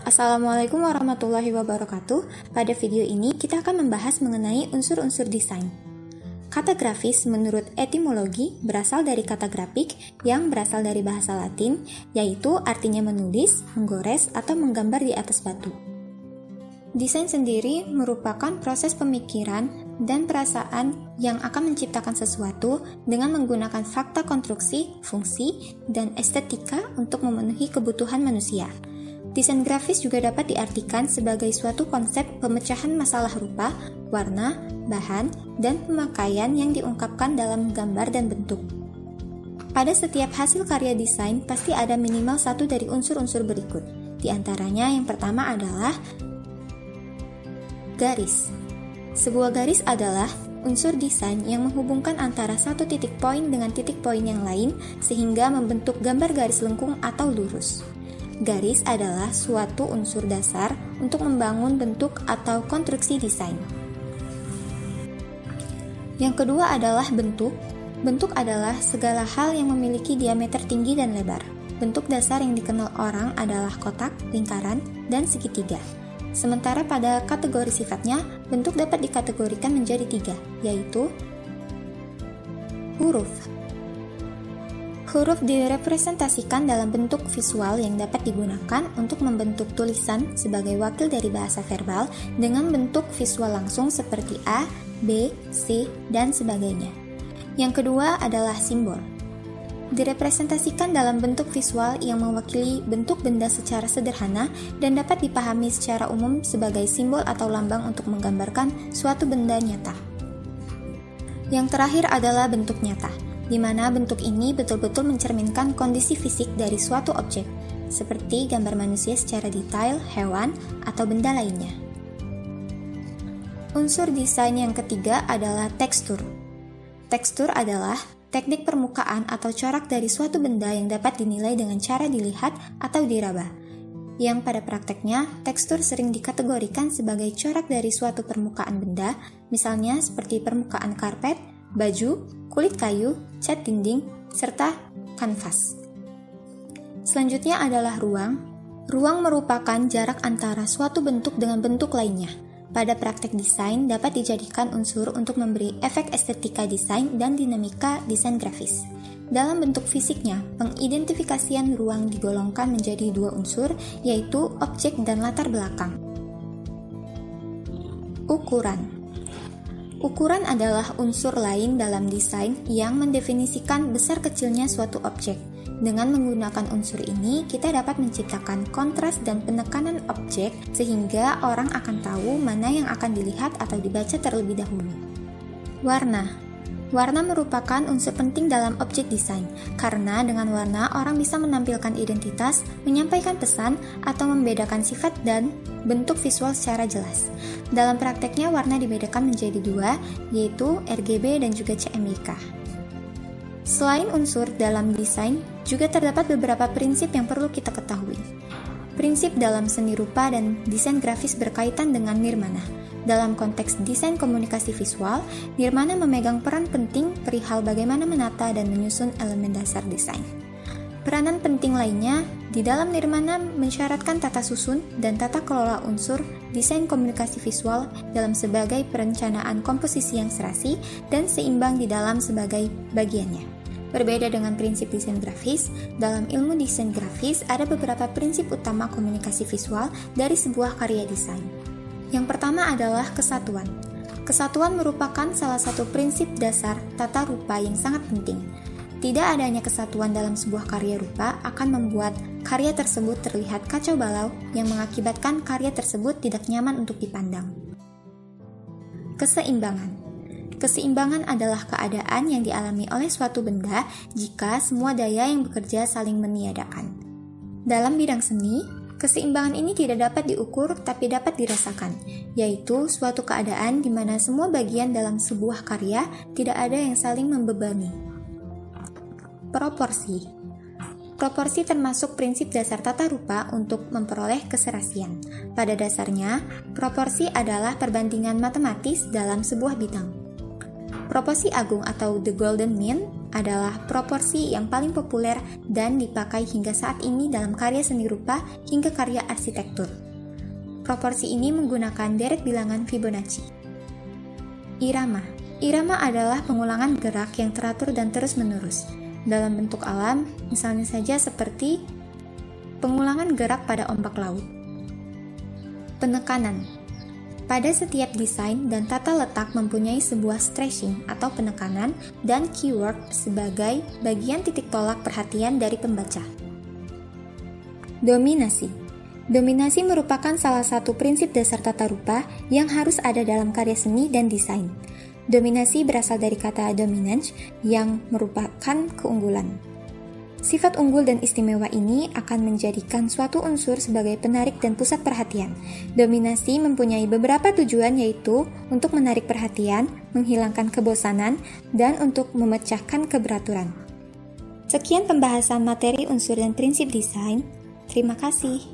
Assalamualaikum warahmatullahi wabarakatuh. Pada video ini kita akan membahas mengenai unsur-unsur desain. Kata grafis menurut etimologi berasal dari kata grafik yang berasal dari bahasa Latin, yaitu artinya menulis, menggores, atau menggambar di atas batu. Desain sendiri merupakan proses pemikiran dan perasaan yang akan menciptakan sesuatu dengan menggunakan fakta konstruksi, fungsi, dan estetika untuk memenuhi kebutuhan manusia. Desain grafis juga dapat diartikan sebagai suatu konsep pemecahan masalah rupa, warna, bahan, dan pemakaian yang diungkapkan dalam gambar dan bentuk. Pada setiap hasil karya desain pasti ada minimal satu dari unsur-unsur berikut. Di antaranya yang pertama adalah garis. Sebuah garis adalah unsur desain yang menghubungkan antara satu titik poin dengan titik poin yang lain sehingga membentuk gambar garis lengkung atau lurus. Garis adalah suatu unsur dasar untuk membangun bentuk atau konstruksi desain. Yang kedua adalah bentuk. Bentuk adalah segala hal yang memiliki diameter tinggi dan lebar. Bentuk dasar yang dikenal orang adalah kotak, lingkaran, dan segitiga. Sementara pada kategori sifatnya, bentuk dapat dikategorikan menjadi tiga, yaitu huruf. Huruf direpresentasikan dalam bentuk visual yang dapat digunakan untuk membentuk tulisan sebagai wakil dari bahasa verbal dengan bentuk visual langsung seperti A, B, C, dan sebagainya. Yang kedua adalah simbol. Direpresentasikan dalam bentuk visual yang mewakili bentuk benda secara sederhana dan dapat dipahami secara umum sebagai simbol atau lambang untuk menggambarkan suatu benda nyata. Yang terakhir adalah bentuk nyata, di mana bentuk ini betul-betul mencerminkan kondisi fisik dari suatu objek, seperti gambar manusia secara detail, hewan, atau benda lainnya. Unsur desain yang ketiga adalah tekstur. Tekstur adalah teknik permukaan atau corak dari suatu benda yang dapat dinilai dengan cara dilihat atau diraba. Yang pada prakteknya, tekstur sering dikategorikan sebagai corak dari suatu permukaan benda, misalnya seperti permukaan karpet, baju, kulit kayu, cat dinding, serta kanvas. Selanjutnya adalah ruang. Ruang merupakan jarak antara suatu bentuk dengan bentuk lainnya. Pada praktek desain dapat dijadikan unsur untuk memberi efek estetika desain dan dinamika desain grafis. Dalam bentuk fisiknya, pengidentifikasian ruang digolongkan menjadi dua unsur, yaitu objek dan latar belakang. Ukuran. Ukuran adalah unsur lain dalam desain yang mendefinisikan besar kecilnya suatu objek. Dengan menggunakan unsur ini, kita dapat menciptakan kontras dan penekanan objek sehingga orang akan tahu mana yang akan dilihat atau dibaca terlebih dahulu. Warna. Warna merupakan unsur penting dalam objek desain, karena dengan warna orang bisa menampilkan identitas, menyampaikan pesan, atau membedakan sifat dan bentuk visual secara jelas. Dalam prakteknya, warna dibedakan menjadi dua, yaitu RGB dan juga CMYK. Selain unsur dalam desain, juga terdapat beberapa prinsip yang perlu kita ketahui. Prinsip dalam seni rupa dan desain grafis berkaitan dengan nirmana. Dalam konteks desain komunikasi visual, nirmana memegang peran penting perihal bagaimana menata dan menyusun elemen dasar desain. Peranan penting lainnya di dalam nirmana mensyaratkan tata susun dan tata kelola unsur desain komunikasi visual dalam sebagai perencanaan komposisi yang serasi dan seimbang di dalam sebagai bagiannya. Berbeda dengan prinsip desain grafis, dalam ilmu desain grafis ada beberapa prinsip utama komunikasi visual dari sebuah karya desain. Yang pertama adalah kesatuan. Kesatuan merupakan salah satu prinsip dasar tata rupa yang sangat penting. Tidak adanya kesatuan dalam sebuah karya rupa akan membuat karya tersebut terlihat kacau balau yang mengakibatkan karya tersebut tidak nyaman untuk dipandang. Keseimbangan. Keseimbangan adalah keadaan yang dialami oleh suatu benda jika semua daya yang bekerja saling meniadakan. Dalam bidang seni, keseimbangan ini tidak dapat diukur tapi dapat dirasakan, yaitu suatu keadaan di mana semua bagian dalam sebuah karya tidak ada yang saling membebani. Proporsi. Proporsi termasuk prinsip dasar tata rupa untuk memperoleh keserasian. Pada dasarnya, proporsi adalah perbandingan matematis dalam sebuah bidang. Proporsi agung atau the golden mean adalah proporsi yang paling populer dan dipakai hingga saat ini dalam karya seni rupa hingga karya arsitektur. Proporsi ini menggunakan deret bilangan Fibonacci. Irama. Irama adalah pengulangan gerak yang teratur dan terus-menerus dalam bentuk alam, misalnya saja seperti pengulangan gerak pada ombak laut. Penekanan. Pada setiap desain dan tata letak mempunyai sebuah stressing atau penekanan dan keyword sebagai bagian titik tolak perhatian dari pembaca. Dominasi. Dominasi merupakan salah satu prinsip dasar tata rupa yang harus ada dalam karya seni dan desain. Dominasi berasal dari kata dominance yang merupakan keunggulan. Sifat unggul dan istimewa ini akan menjadikan suatu unsur sebagai penarik dan pusat perhatian. Dominasi mempunyai beberapa tujuan, yaitu untuk menarik perhatian, menghilangkan kebosanan, dan untuk memecahkan keberaturan. Sekian pembahasan materi unsur dan prinsip desain. Terima kasih.